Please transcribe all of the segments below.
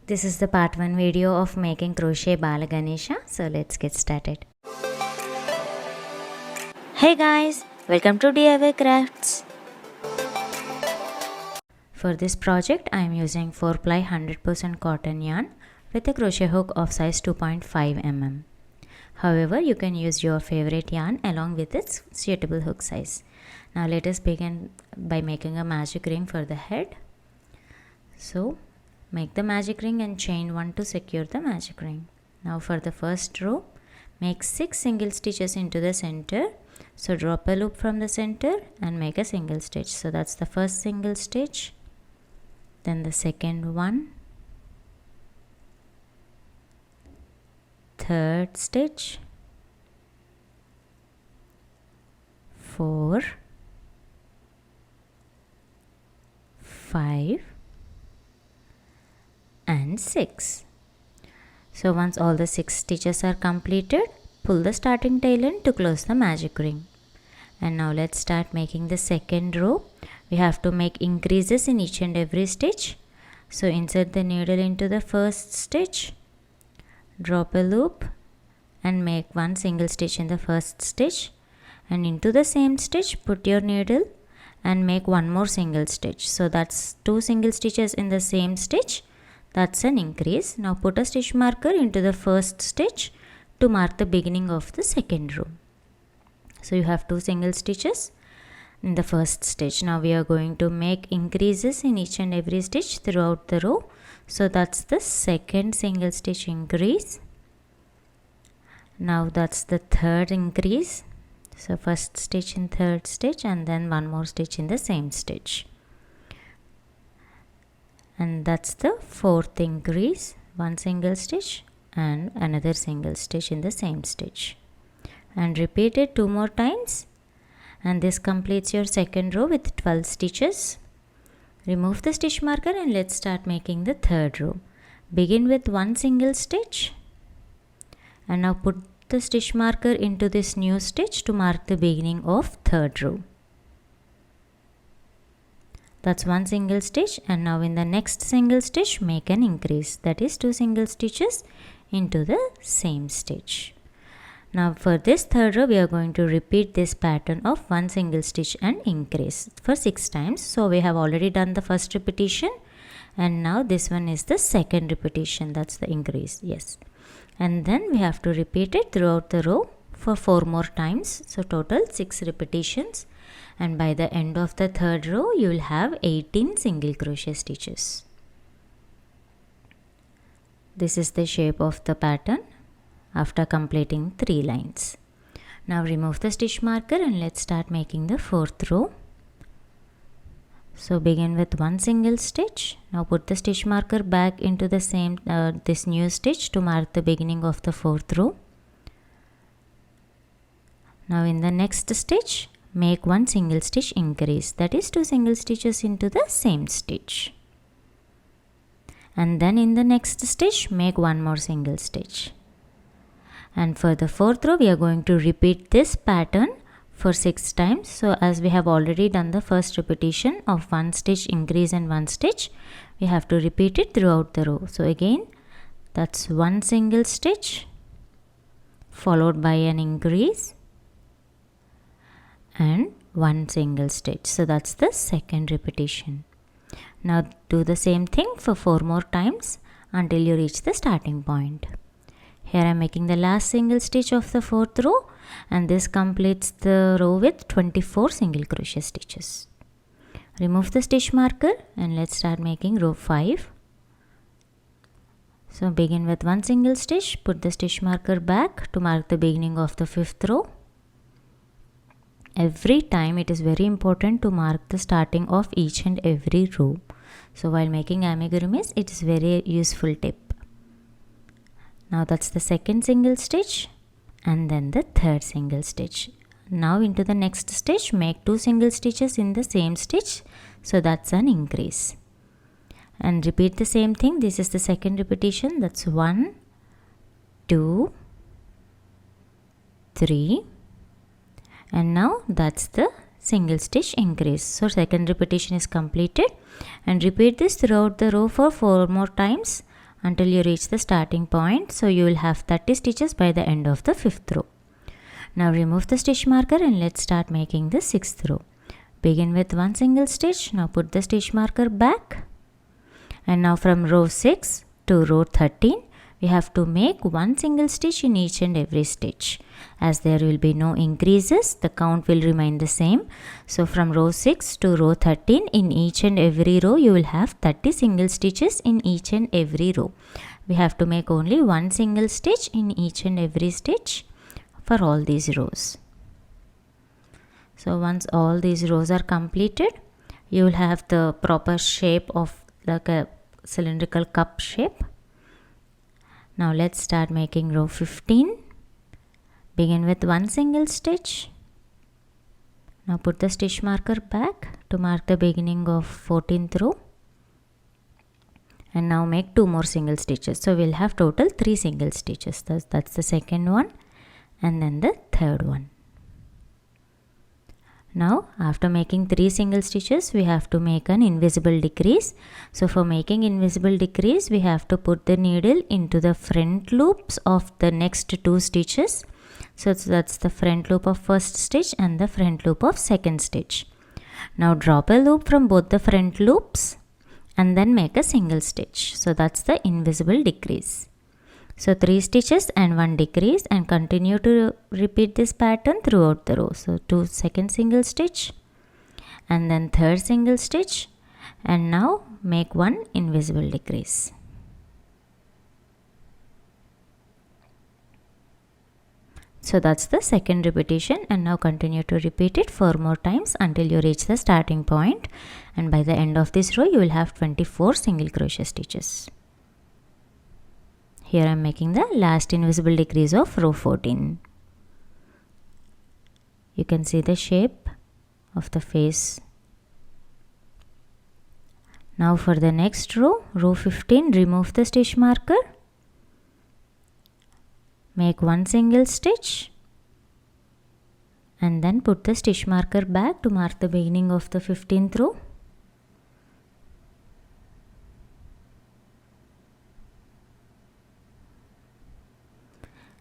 This is the part 1 video of making Crochet Bala Ganesha. So let's get started. Hey guys, welcome to DIYKraftZ. For this project, I am using 4-ply 100% cotton yarn with a crochet hook of size 2.5 mm. However, you can use your favorite yarn along with its suitable hook size. Now let us begin by making a magic ring for the head. So make the magic ring and chain 1 to secure the magic ring. Now for the first row, make 6 single stitches into the center. So drop a loop from the center and make a single stitch. So that's the first single stitch. Then the second one. Third stitch. 4. 5. And 6. So once all the 6 stitches are completed, pull the starting tail end to close the magic ring. And now let's start making the second row. We have to make increases in each and every stitch. So insert the needle into the first stitch, drop a loop and make 1 single stitch in the first stitch, and into the same stitch put your needle and make 1 more single stitch. So that's 2 single stitches in the same stitch. That's an increase. Now put a stitch marker into the first stitch to mark the beginning of the second row. So you have 2 single stitches in the first stitch. Now we are going to make increases in each and every stitch throughout the row. So that's the second single stitch increase. Now that's the third increase. So first stitch in third stitch and then 1 more stitch in the same stitch. And that's the fourth increase, 1 single stitch and another single stitch in the same stitch, and repeat it 2 more times, and this completes your second row with 12 stitches. Remove the stitch marker and let's start making the third row. Begin with 1 single stitch and now put the stitch marker into this new stitch to mark the beginning of third row. That's 1 single stitch, and now in the next single stitch make an increase, that is 2 single stitches into the same stitch. Now for this third row we are going to repeat this pattern of 1 single stitch and increase for 6 times. So we have already done the first repetition and now this one is the second repetition, that's the increase, yes. And then we have to repeat it throughout the row for 4 more times. So total 6 repetitions. And by the end of the third row you will have 18 single crochet stitches. This is the shape of the pattern after completing 3 lines. Now remove the stitch marker and let's start making the fourth row. So begin with 1 single stitch. Now put the stitch marker back into the same this new stitch to mark the beginning of the fourth row. Now in the next stitch make 1 single stitch increase, that is 2 single stitches into the same stitch, and then in the next stitch make 1 more single stitch. And for the fourth row we are going to repeat this pattern for 6 times. So as we have already done the first repetition of 1 stitch increase and 1 stitch, we have to repeat it throughout the row. So again that's 1 single stitch followed by an increase and 1 single stitch. So that's the second repetition. Now do the same thing for 4 more times until you reach the starting point. Here I am making the last single stitch of the fourth row, and this completes the row with 24 single crochet stitches. Remove the stitch marker and let's start making row 5. So begin with 1 single stitch, put the stitch marker back to mark the beginning of the 5th row. Every time it is very important to mark the starting of each and every row. So while making amigurumis, it is very useful tip. Now that's the second single stitch and then the third single stitch. Now into the next stitch make 2 single stitches in the same stitch. So that's an increase. And repeat the same thing. This is the second repetition. That's 1, 2, 3. And now that's the single stitch increase. So second repetition is completed, and repeat this throughout the row for 4 more times until you reach the starting point. So you will have 30 stitches by the end of the 5th row. Now remove the stitch marker and let's start making the 6th row. Begin with one single stitch. Now put the stitch marker back. And now from row 6 to row 13, we have to make one single stitch in each and every stitch. As there will be no increases, the count will remain the same. So from row 6 to row 13, in each and every row you will have 30 single stitches in each and every row. We have to make only one single stitch in each and every stitch for all these rows. So once all these rows are completed, you will have the proper shape of like a cylindrical cup shape. Now let's start making row 15. Begin with one single stitch. Now put the stitch marker back to mark the beginning of 14th row. And now make 2 more single stitches. So we'll have total 3 single stitches. That's the second one and then the third one. Now after making 3 single stitches, we have to make an invisible decrease. So for making invisible decrease, we have to put the needle into the front loops of the next 2 stitches. So that's the front loop of first stitch and the front loop of second stitch. Now drop a loop from both the front loops and then make a single stitch. So that's the invisible decrease. So 3 stitches and 1 decrease, and continue to repeat this pattern throughout the row. So 2 second single stitch and then third single stitch, and now make 1 invisible decrease. So that's the second repetition, and now continue to repeat it 4 more times until you reach the starting point, and by the end of this row you will have 24 single crochet stitches. Here I am making the last invisible decrease of row 14. You can see the shape of the face. Now for the next row, row 15, remove the stitch marker. Make 1 single stitch and then put the stitch marker back to mark the beginning of the 15th row.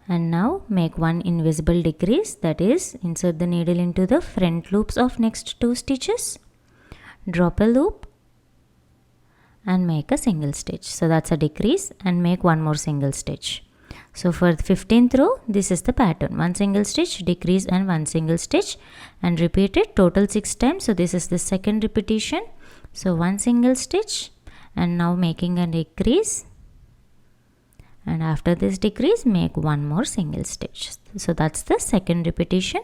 And now make 1 invisible decrease, that is, insert the needle into the front loops of next 2 stitches, drop a loop and make a single stitch. So that's a decrease, and make 1 more single stitch. So for the 15th row, this is the pattern: 1 single stitch, decrease and 1 single stitch, and repeat it total 6 times. So this is the second repetition. So 1 single stitch and now making a decrease, and after this decrease make 1 more single stitch. So that's the second repetition,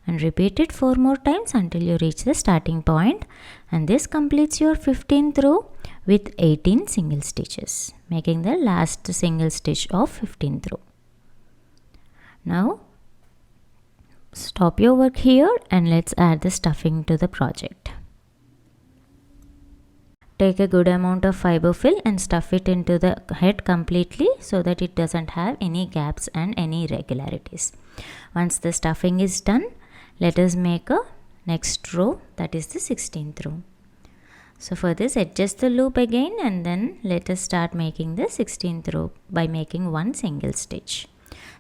and repeat it 4 more times until you reach the starting point, and this completes your 15th row with 18 single stitches, making the last single stitch of 15th row. Now stop your work here and let's add the stuffing to the project. Take a good amount of Fiberfill and stuff it into the head completely so that it doesn't have any gaps and any irregularities. Once the stuffing is done, let us make a next row, that is the 16th row. So for this, adjust the loop again and then let us start making the 16th row by making 1 single stitch.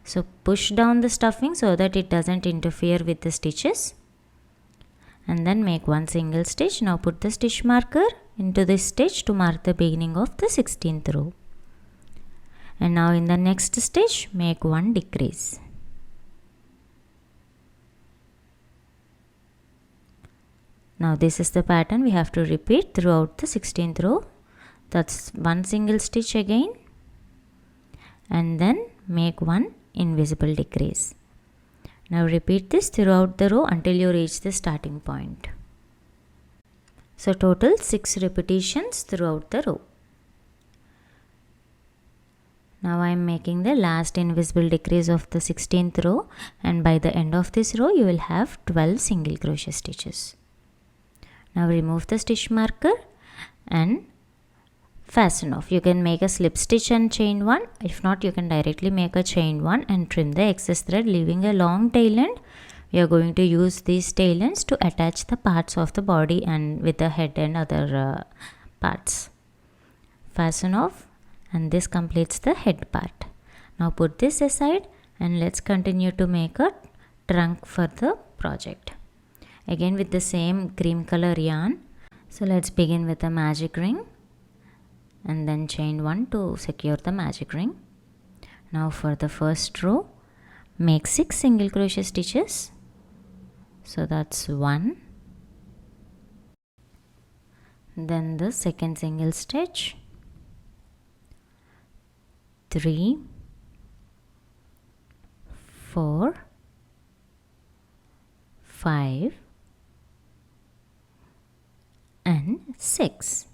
So push down the stuffing so that it doesn't interfere with the stitches, and then make 1 single stitch. Now put the stitch marker into this stitch to mark the beginning of the 16th row, and now in the next stitch make 1 decrease. Now this is the pattern we have to repeat throughout the 16th row. That's 1 single stitch again and then make 1 invisible decrease. Now repeat this throughout the row until you reach the starting point. So total 6 repetitions throughout the row. Now I am making the last invisible decrease of the 16th row, and by the end of this row you will have 12 single crochet stitches. Now remove the stitch marker and fasten off. You can make a slip stitch and chain 1. If not, you can directly make a chain 1 and trim the excess thread, leaving a long tail end. We are going to use these tail ends to attach the parts of the body and with the head and other parts. Fasten off and this completes the head part. Now put this aside and let's continue to make a trunk for the project. Again with the same cream color yarn. So let's begin with a magic ring and then chain 1 to secure the magic ring. Now for the first row, make 6 single crochet stitches. So that's 1. Then the second single stitch, 3, 4, 5 and 6.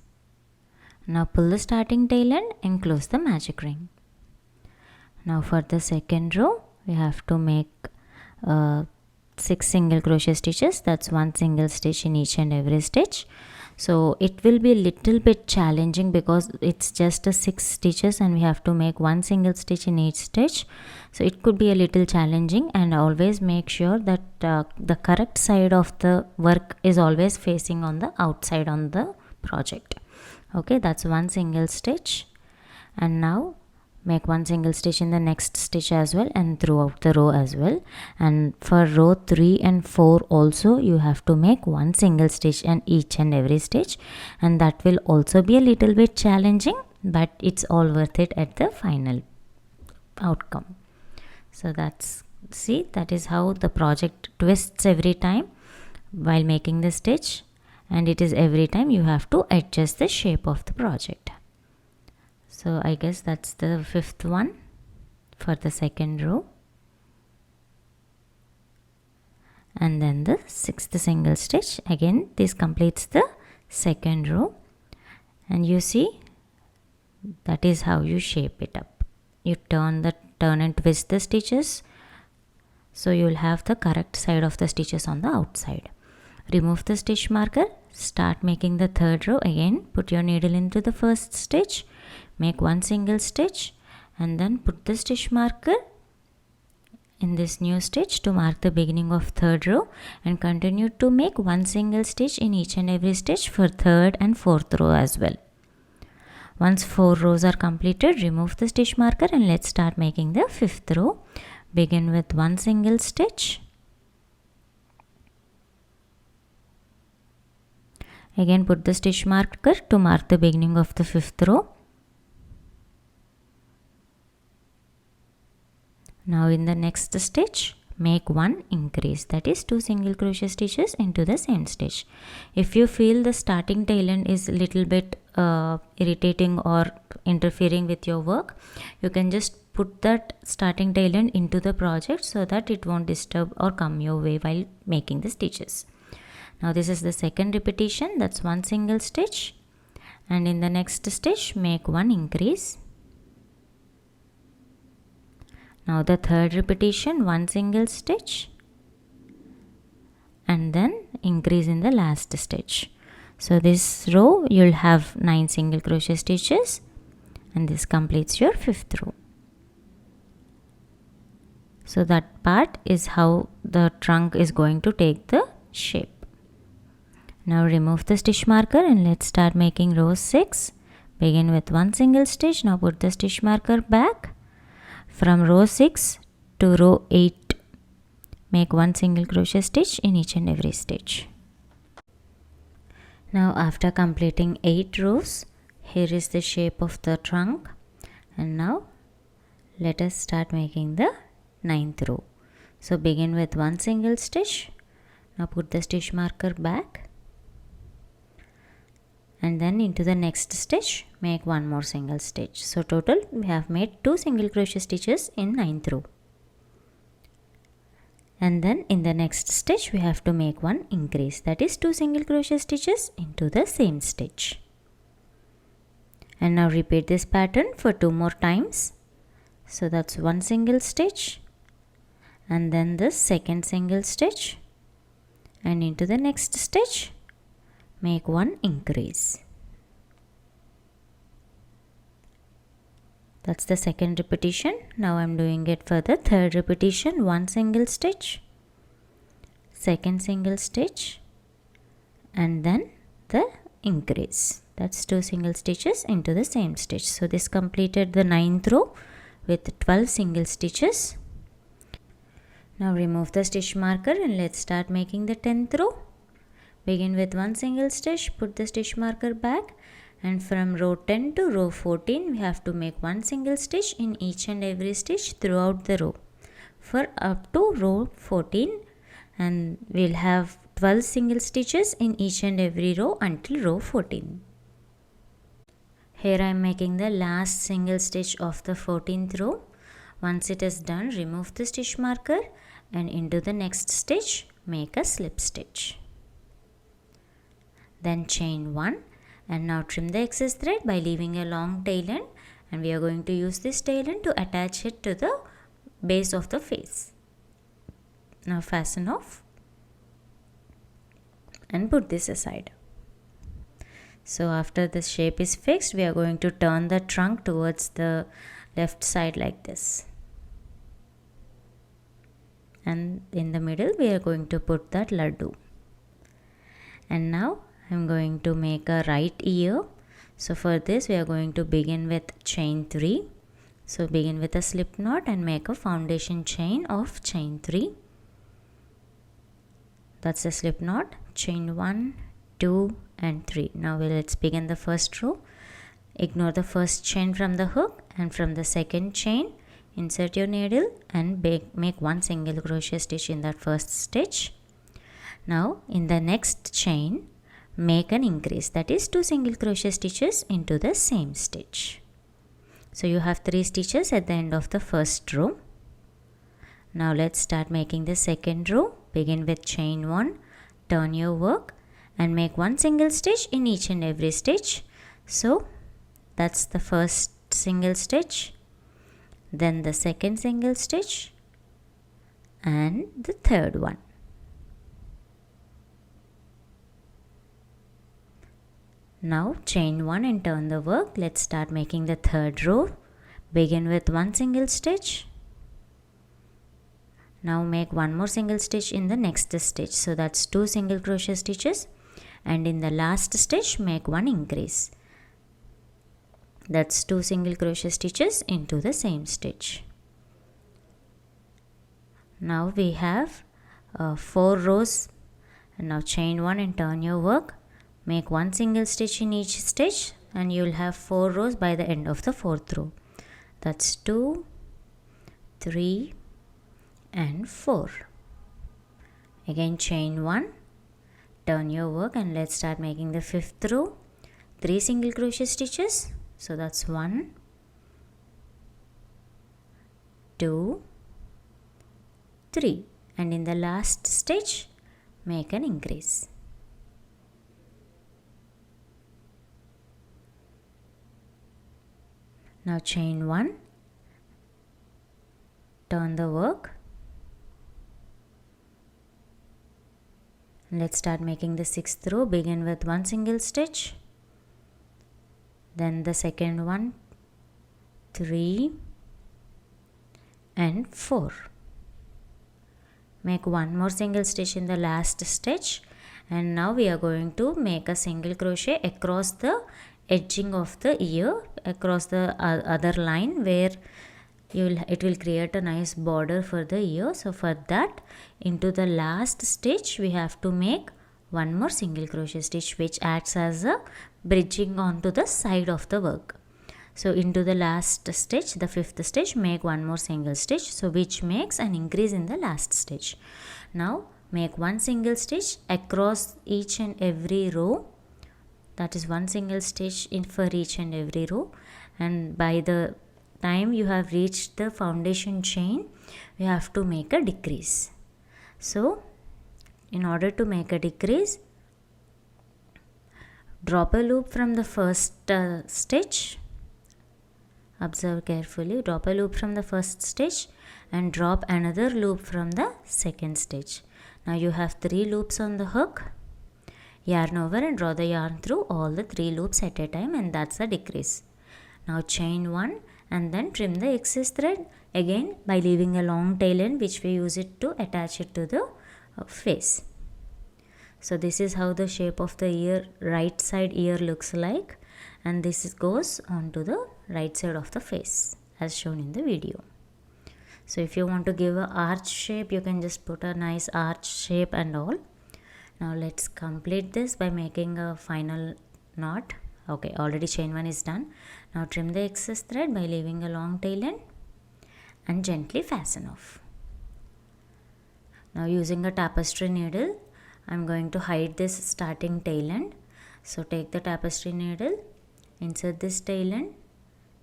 Now pull the starting tail end and close the magic ring. Now for the second row, we have to make 6 single crochet stitches. That's 1 single stitch in each and every stitch. So it will be a little bit challenging because it's just a 6 stitches and we have to make 1 single stitch in each stitch. So it could be a little challenging, and always make sure that the correct side of the work is always facing on the outside on the project. Okay, that's 1 single stitch, and now make 1 single stitch in the next stitch as well and throughout the row as well. And for row 3 and 4 also you have to make 1 single stitch in each and every stitch, and that will also be a little bit challenging, but it's all worth it at the final outcome. So that is how the project twists every time while making the stitch, and it is every time you have to adjust the shape of the project. So I guess that's the 5th one for the second row, and then the 6th single stitch. Again this completes the second row, and you see that is how you shape it up. You turn and twist the stitches, so you will have the correct side of the stitches on the outside. Remove the stitch marker, start making the third row. Again put your needle into the first stitch, make 1 single stitch, and then put the stitch marker in this new stitch to mark the beginning of third row, and continue to make 1 single stitch in each and every stitch for third and fourth row as well. Once 4 rows are completed, remove the stitch marker and let's start making the 5th row. Begin with 1 single stitch. Again put the stitch marker to mark the beginning of the 5th row. Now in the next stitch, make 1 increase, that is 2 single crochet stitches into the same stitch. If you feel the starting tail end is a little bit irritating or interfering with your work, you can just put that starting tail end into the project so that it won't disturb or come your way while making the stitches. Now this is the second repetition, that's 1 single stitch, and in the next stitch make 1 increase. Now the third repetition, 1 single stitch and then increase in the last stitch. So this row you'll have 9 single crochet stitches, and this completes your 5th row. So that part is how the trunk is going to take the shape. Now remove the stitch marker and let's start making row 6. Begin with 1 single stitch. Now put the stitch marker back. From row 6 to row 8, make 1 single crochet stitch in each and every stitch. Now after completing 8 rows, here is the shape of the trunk, and now let us start making the 9th row. So begin with 1 single stitch. Now put the stitch marker back, and then into the next stitch make 1 more single stitch. So total we have made 2 single crochet stitches in 9th row, and then in the next stitch we have to make 1 increase, that is 2 single crochet stitches into the same stitch. And now repeat this pattern for 2 more times. So that's 1 single stitch and then the second single stitch, and into the next stitch make 1 increase. That's the second repetition. Now I'm doing it for the third repetition. 1 single stitch, second single stitch, and then the increase. That's 2 single stitches into the same stitch. So this completed the 9th row with 12 single stitches. Now remove the stitch marker and let's start making the 10th row. Begin with 1 single stitch, put the stitch marker back, and from row 10 to row 14 we have to make 1 single stitch in each and every stitch throughout the row for up to row 14, and we'll have 12 single stitches in each and every row until row 14. Here I am making the last single stitch of the 14th row. Once it is done, remove the stitch marker and into the next stitch make a slip stitch. Then chain 1, and now trim the excess thread by leaving a long tail end, and we are going to use this tail end to attach it to the base of the face. Now fasten off and put this aside. So after the shape is fixed, we are going to turn the trunk towards the left side like this, and in the middle we are going to put that laddu. And now I'm going to make a right ear. So for this we are going to begin with chain 3. So begin with a slip knot and make a foundation chain of chain 3. That's a slip knot. Chain 1, 2 and 3. Now let's begin the first row. Ignore the first chain from the hook, and from the second chain insert your needle and make 1 single crochet stitch in that first stitch. Now in the next chain make an increase, that is 2 single crochet stitches into the same stitch. So you have 3 stitches at the end of the first row. Now let's start making the second row. Begin with chain 1, turn your work and make 1 single stitch in each and every stitch. So that's the first single stitch, then the second single stitch and the third one. Now chain 1 and turn the work. Let's start making the third row. Begin with 1 single stitch. Now make 1 more single stitch in the next stitch. So that's 2 single crochet stitches, and in the last stitch make 1 increase. That's 2 single crochet stitches into the same stitch. Now we have 4 rows. And now chain 1 and turn your work. Make 1 single stitch in each stitch, and you will have 4 rows by the end of the 4th row. That's 2, 3 and 4. Again chain 1, turn your work, and let's start making the 5th row. 3 single crochet stitches. So that's 1, 2, 3, and in the last stitch make an increase. Now chain 1, turn the work. Let's start making the 6th row. Begin with 1 single stitch, then the second one, 3 and 4. Make 1 more single stitch in the last stitch, and now we are going to make a single crochet across the edging of the ear, across the other line where it will create a nice border for the ear. So for that, into the last stitch we have to make 1 more single crochet stitch, which acts as a bridging onto the side of the work. So into the last stitch, the 5th stitch, make 1 more single stitch, so which makes an increase in the last stitch. Now make 1 single stitch across each and every row, that is 1 single stitch in for each and every row, and by the time you have reached the foundation chain, you have to make a decrease. So in order to make a decrease, drop a loop from the first stitch. Observe carefully. Drop a loop from the first stitch and drop another loop from the second stitch. Now you have 3 loops on the hook. Yarn over and draw the yarn through all the 3 loops at a time, and that's the decrease. Now chain 1 and then trim the excess thread again by leaving a long tail end, which we use it to attach it to the face. So this is how the shape of the ear, right side ear looks like, and this goes onto the right side of the face as shown in the video. So if you want to give a arch shape, you can just put a nice arch shape and all. Now let's complete this by making a final knot. Okay, already chain 1 is done. Now trim the excess thread by leaving a long tail end and gently fasten off. Now using a tapestry needle, I'm going to hide this starting tail end. So take the tapestry needle, insert this tail end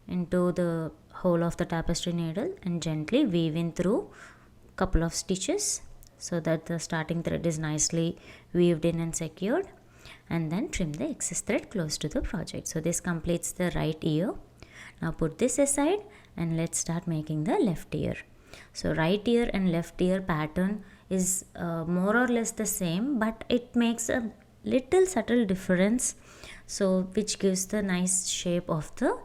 into the hole of the tapestry needle and gently weave in through couple of stitches so that the starting thread is nicely weaved in and secured, and then trim the excess thread close to the project. So this completes the right ear. Now put this aside and let's start making the left ear. So right ear and left ear pattern is more or less the same, but it makes a little subtle difference, so which gives the nice shape of the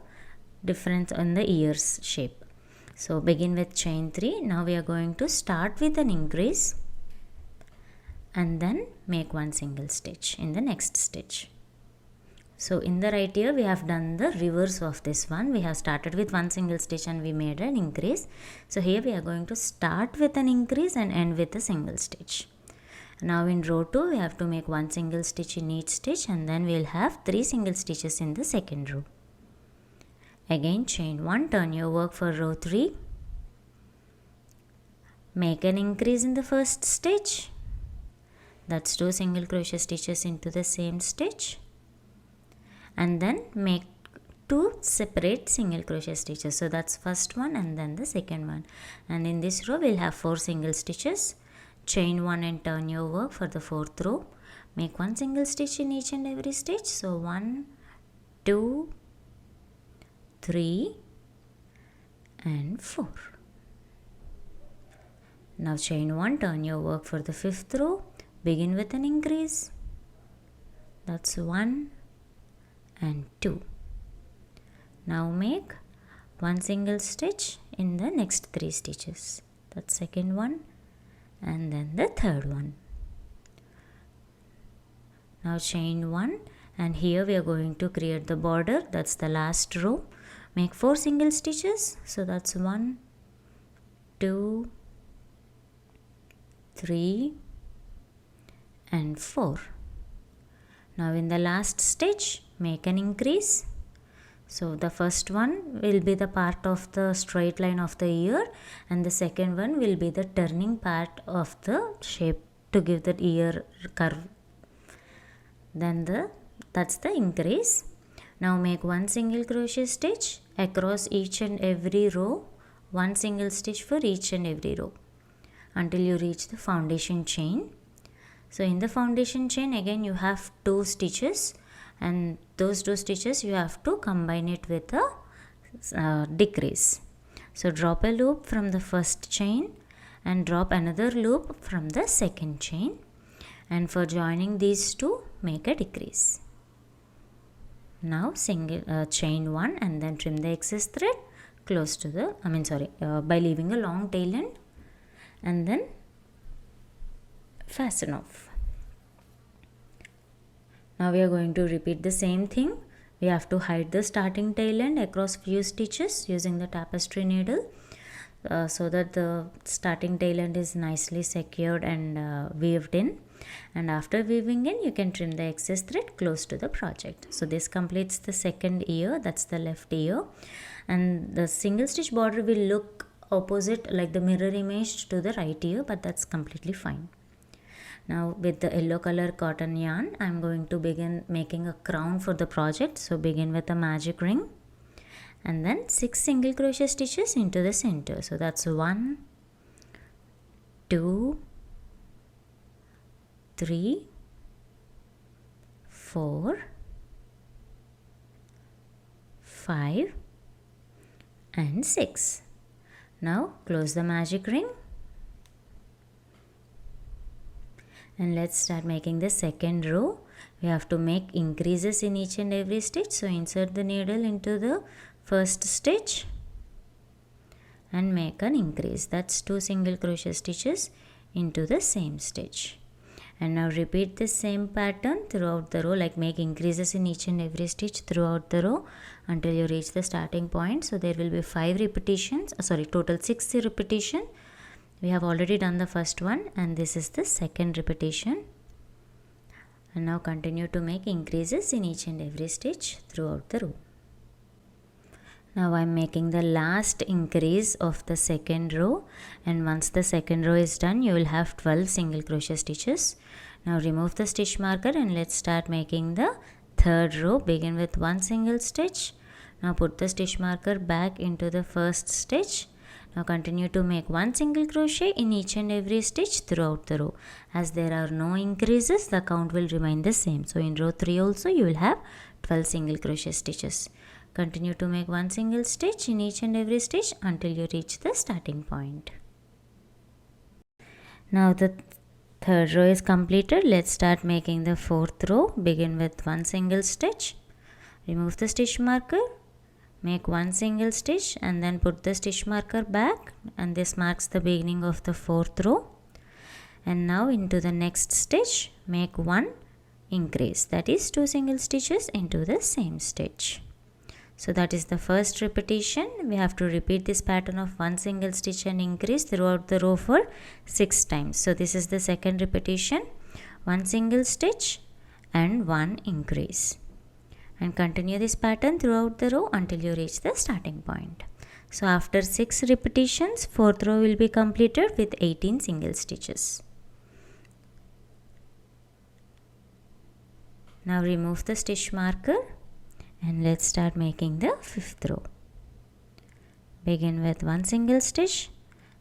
difference in the ears shape. So begin with chain 3. Now we are going to start with an increase and then make one single stitch in the next stitch. So in the right ear we have done the reverse of this one. We have started with one single stitch and we made an increase. So here we are going to start with an increase and end with a single stitch. Now in row 2 we have to make one single stitch in each stitch, and then we will have 3 single stitches in the second row. Again chain 1, turn your work for row 3. Make an increase in the first stitch. That's 2 single crochet stitches into the same stitch. And then make 2 separate single crochet stitches. So that's first one and then the second one. And in this row we'll have 4 single stitches. Chain 1 and turn your work for the 4th row. Make one single stitch in each and every stitch. So 1, 2, 3 and 4. Now chain 1, turn your work for the 5th row. Begin with an increase. That's 1 and 2. Now make one single stitch in the next 3 stitches. That's second one and then the third one. Now chain 1, and here we are going to create the border. That's the last row. Make 4 single stitches. So that's 1, 2, 3 and 4. Now in the last stitch make an increase. So the first one will be the part of the straight line of the ear, and the second one will be the turning part of the shape to give that ear curve. Then that's the increase. Now make one single crochet stitch across each and every row, one single stitch for each and every row until you reach the foundation chain. So in the foundation chain again you have 2 stitches, and those 2 stitches you have to combine it with a decrease. So drop a loop from the first chain and drop another loop from the second chain, and for joining these two make a decrease. Now chain 1 and then trim the excess thread close to the by leaving a long tail end, and then fasten off. Now we are going to repeat the same thing. We have to hide the starting tail end across few stitches using the tapestry needle so that the starting tail end is nicely secured and weaved in. And after weaving in, you can trim the excess thread close to the project. So this completes the second ear, that's the left ear. And the single stitch border will look opposite, like the mirror image to the right ear, but that's completely fine. Now with the yellow color cotton yarn, I am going to begin making a crown for the project. So begin with a magic ring and then 6 single crochet stitches into the center. So that's 1, 2, 3, 4, 5 and 6. Now close the magic ring. And let's start making the second row. We have to make increases in each and every stitch. So insert the needle into the first stitch and make an increase. That's 2 single crochet stitches into the same stitch. And now repeat the same pattern throughout the row, like make increases in each and every stitch throughout the row until you reach the starting point. So there will be 5 repetitions, total 6 repetition. We have already done the first one and this is the second repetition. And now continue to make increases in each and every stitch throughout the row. Now I am making the last increase of the second row, and once the second row is done you will have 12 single crochet stitches. Now remove the stitch marker and let's start making the third row. Begin with 1 single stitch. Now put the stitch marker back into the first stitch. Now continue to make 1 single crochet in each and every stitch throughout the row. As there are no increases, the count will remain the same. So in row 3 also you will have 12 single crochet stitches. Continue to make 1 single stitch in each and every stitch until you reach the starting point. Now the third row is completed. Let's start making the fourth row. Begin with 1 single stitch. Remove the stitch marker. Make 1 single stitch and then put the stitch marker back, and this marks the beginning of the fourth row. And now into the next stitch make 1 increase, that is 2 single stitches into the same stitch. So that is the first repetition. We have to repeat this pattern of 1 single stitch and increase throughout the row for 6 times. So this is the second repetition. 1 single stitch and 1 increase. And continue this pattern throughout the row until you reach the starting point. So after 6 repetitions, fourth row will be completed with 18 single stitches. Now remove the stitch marker and let's start making the fifth row. Begin with 1 single stitch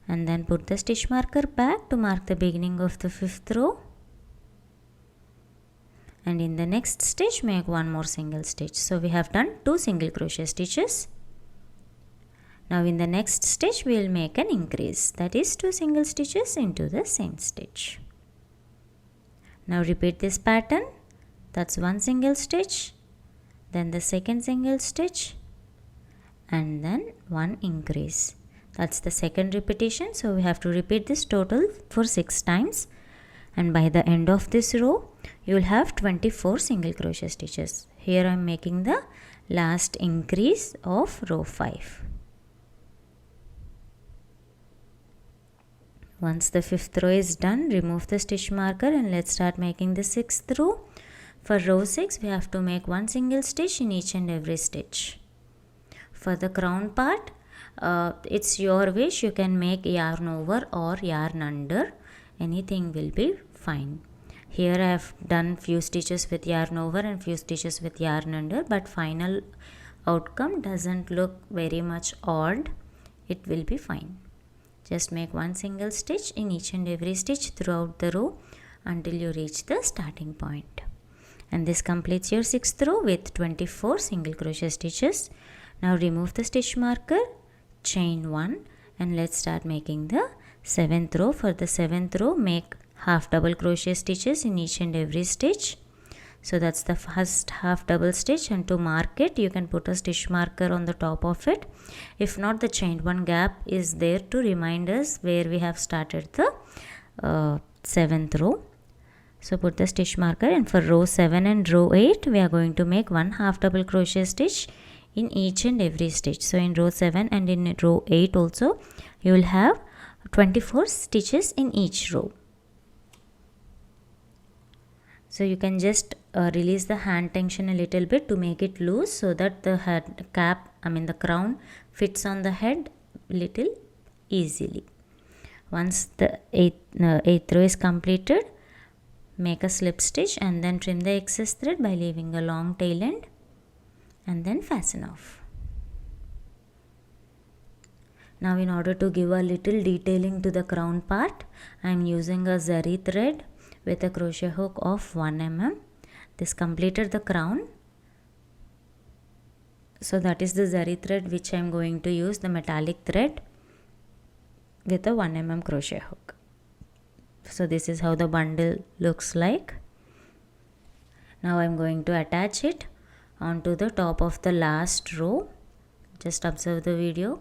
and then put the stitch marker back to mark the beginning of the fifth row. And in the next stitch make 1 more single stitch. So we have done 2 single crochet stitches. Now in the next stitch we will make an increase, that is 2 single stitches into the same stitch. Now repeat this pattern. That's 1 single stitch, then the second single stitch and then 1 increase. That's the second repetition. So we have to repeat this total for 6 times, and by the end of this row you will have 24 single crochet stitches. Here I am making the last increase of row 5. Once the fifth row is done, remove the stitch marker and let's start making the sixth row. For row 6 we have to make 1 single stitch in each and every stitch. For the crown part, it's your wish, you can make yarn over or yarn under, anything will be fine. Here I have done few stitches with yarn over and few stitches with yarn under, but final outcome doesn't look very much odd. It will be fine. Just make 1 single stitch in each and every stitch throughout the row until you reach the starting point. And this completes your sixth row with 24 single crochet stitches. Now remove the stitch marker, chain 1 and let's start making the seventh row. For the seventh row make half double crochet stitches in each and every stitch. So that's the first half double stitch, and to mark it you can put a stitch marker on the top of it. If not, the chained one gap is there to remind us where we have started the seventh row. So put the stitch marker, and for row 7 and row 8 we are going to make 1 half double crochet stitch in each and every stitch. So in row 7 and in row 8 also you will have 24 stitches in each row. So you can just release the hand tension a little bit to make it loose, so that the head cap, the crown fits on the head little easily. Once the eighth row is completed, make a slip stitch and then trim the excess thread by leaving a long tail end and then fasten off. Now in order to give a little detailing to the crown part, I am using a zari thread with a crochet hook of 1 mm. This completed the crown. So that is the zari thread which I am going to use, the metallic thread with a 1 mm crochet hook. So this is how the bundle looks like. Now I am going to attach it onto the top of the last row. Just observe the video.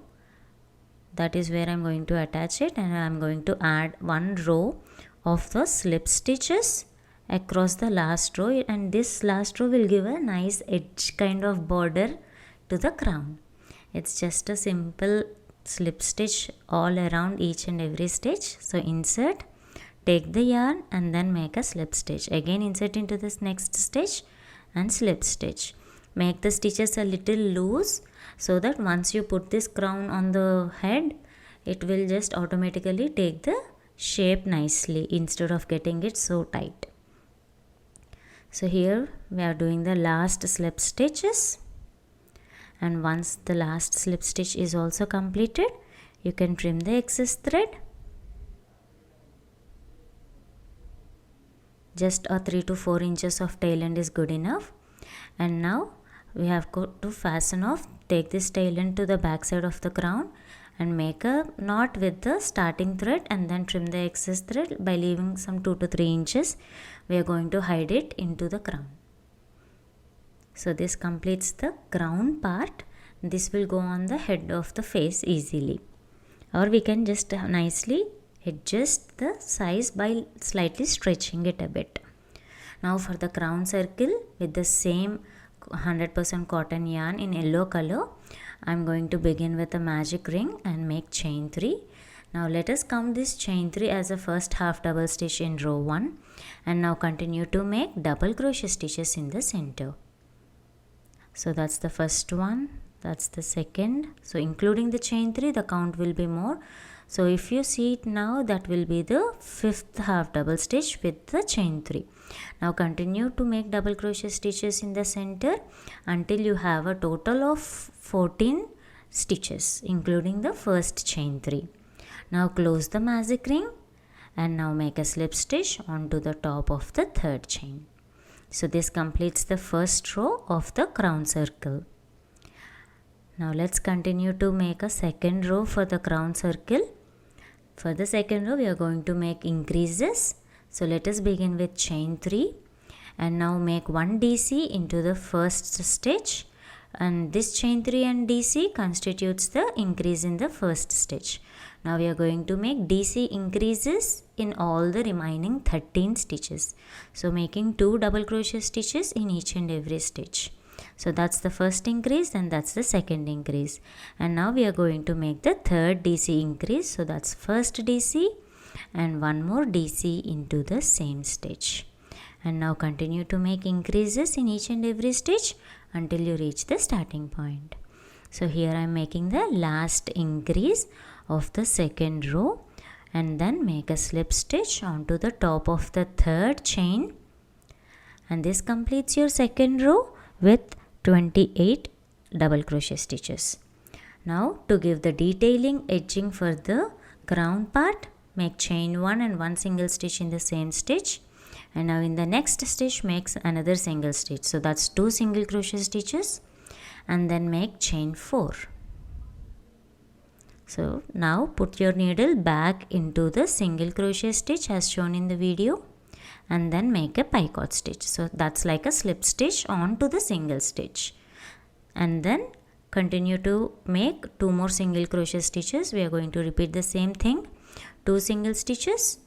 That is where I am going to attach it, and I am going to add 1 row of the slip stitches across the last row, and this last row will give a nice edge kind of border to the crown. It's just a simple slip stitch all around each and every stitch. So insert, take the yarn and then make a slip stitch. Again insert into this next stitch and slip stitch. Make the stitches a little loose so that once you put this crown on the head, it will just automatically take the shape nicely instead of getting it so tight. So here we are doing the last slip stitches, and once the last slip stitch is also completed, you can trim the excess thread. Just a 3 to 4 inches of tail end is good enough. And now we have got to fasten off. Take this tail end to the back side of the crown and make a knot with the starting thread, and then trim the excess thread by leaving some 2 to 3 inches. We are going to hide it into the crown. So this completes the crown part. This will go on the head of the face easily, or we can just nicely adjust the size by slightly stretching it a bit. Now for the crown circle, with the same 100% cotton yarn in yellow color, I am going to begin with a magic ring and make chain 3. Now let us count this chain 3 as a first half double stitch in row 1, and now continue to make double crochet stitches in the center. So that's the first one, that's the second. So including the chain 3, the count will be more. So if you see it now, that will be the fifth half double stitch with the chain 3. Now continue to make double crochet stitches in the center until you have a total of 14 stitches including the first chain 3. Now close the magic ring and now make a slip stitch onto the top of the third chain. So this completes the first row of the crown circle. Now let's continue to make a second row for the crown circle. For the second row we are going to make increases. So let us begin with chain 3 and now make 1 DC into the first stitch, and this chain 3 and DC constitutes the increase in the first stitch. Now we are going to make DC increases in all the remaining 13 stitches. So making 2 double crochet stitches in each and every stitch. So that's the first increase and that's the second increase. And now we are going to make the third DC increase. So that's first DC and one more DC into the same stitch. And now continue to make increases in each and every stitch until you reach the starting point. So here I am making the last increase of the second row, and then make a slip stitch onto the top of the third chain, and this completes your second row with 28 double crochet stitches. Now to give the detailing edging for the crown part, make chain 1 and 1 single stitch in the same stitch, and now in the next stitch makes another single stitch. So that's 2 single crochet stitches, and then make chain 4. So now put your needle back into the single crochet stitch as shown in the video, and then make a picot stitch. So that's like a slip stitch onto the single stitch, and then continue to make 2 more single crochet stitches. We are going to repeat the same thing, 2 single stitches,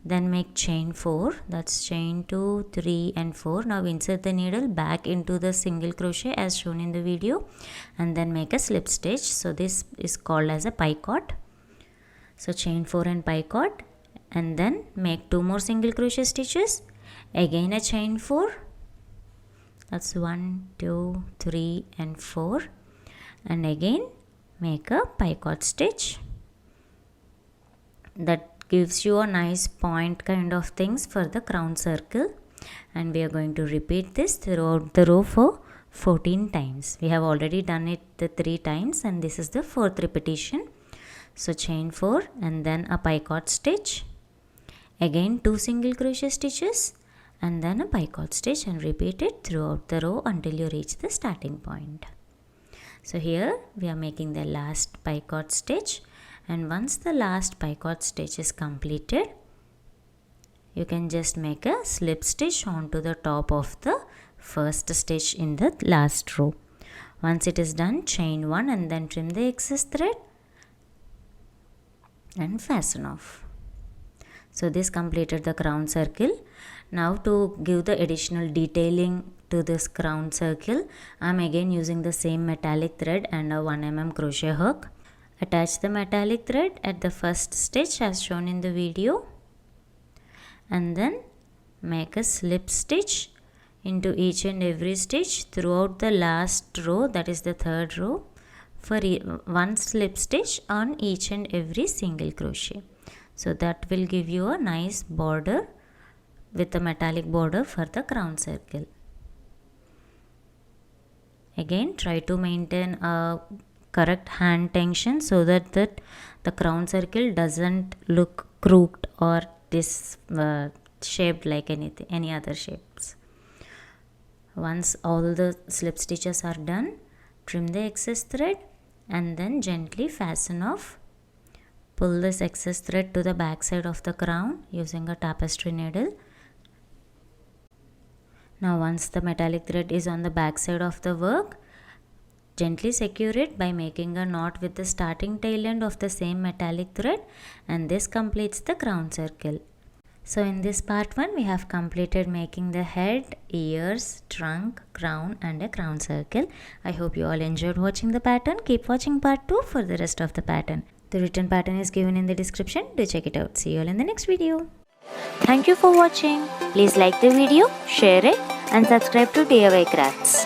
then make chain 4, that's chain 2, 3 and 4. Now insert the needle back into the single crochet as shown in the video, and then make a slip stitch. So this is called as a picot. So chain 4 and picot, and then make 2 more single crochet stitches, again a chain 4, that's 1, 2, 3 and 4, and again make a picot stitch. That gives you a nice point kind of things for the crown circle, and we are going to repeat this throughout the row for 14 times. We have already done it the 3 times, and this is the 4th repetition. So chain 4 and then a picot stitch, again 2 single crochet stitches and then a picot stitch, and repeat it throughout the row until you reach the starting point. So here we are making the last picot stitch, and once the last picot stitch is completed, you can just make a slip stitch onto the top of the first stitch in the last row. Once it is done, chain 1 and then trim the excess thread and fasten off. So this completed the crown circle. Now to give the additional detailing to this crown circle, I am again using the same metallic thread and a 1 mm crochet hook. Attach the metallic thread at the first stitch as shown in the video, and then make a slip stitch into each and every stitch throughout the last row, that is the third row, for one slip stitch on each and every single crochet. So that will give you a nice border with a metallic border for the crown circle. Again, try to maintain a correct hand tension so that the crown circle doesn't look crooked or this shaped like any other shapes. Once all the slip stitches are done, trim the excess thread and then gently fasten off. Pull this excess thread to the back side of the crown using a tapestry needle. Now once the metallic thread is on the back side of the work, gently secure it by making a knot with the starting tail end of the same metallic thread, and this completes the crown circle. So in this part 1 we have completed making the head, ears, trunk, crown and a crown circle. I hope you all enjoyed watching the pattern. Keep watching part 2 for the rest of the pattern. The written pattern is given in the description. Do check it out. See you all in the next video. Thank you for watching. Please like the video, share it and subscribe to DIYKraftZ.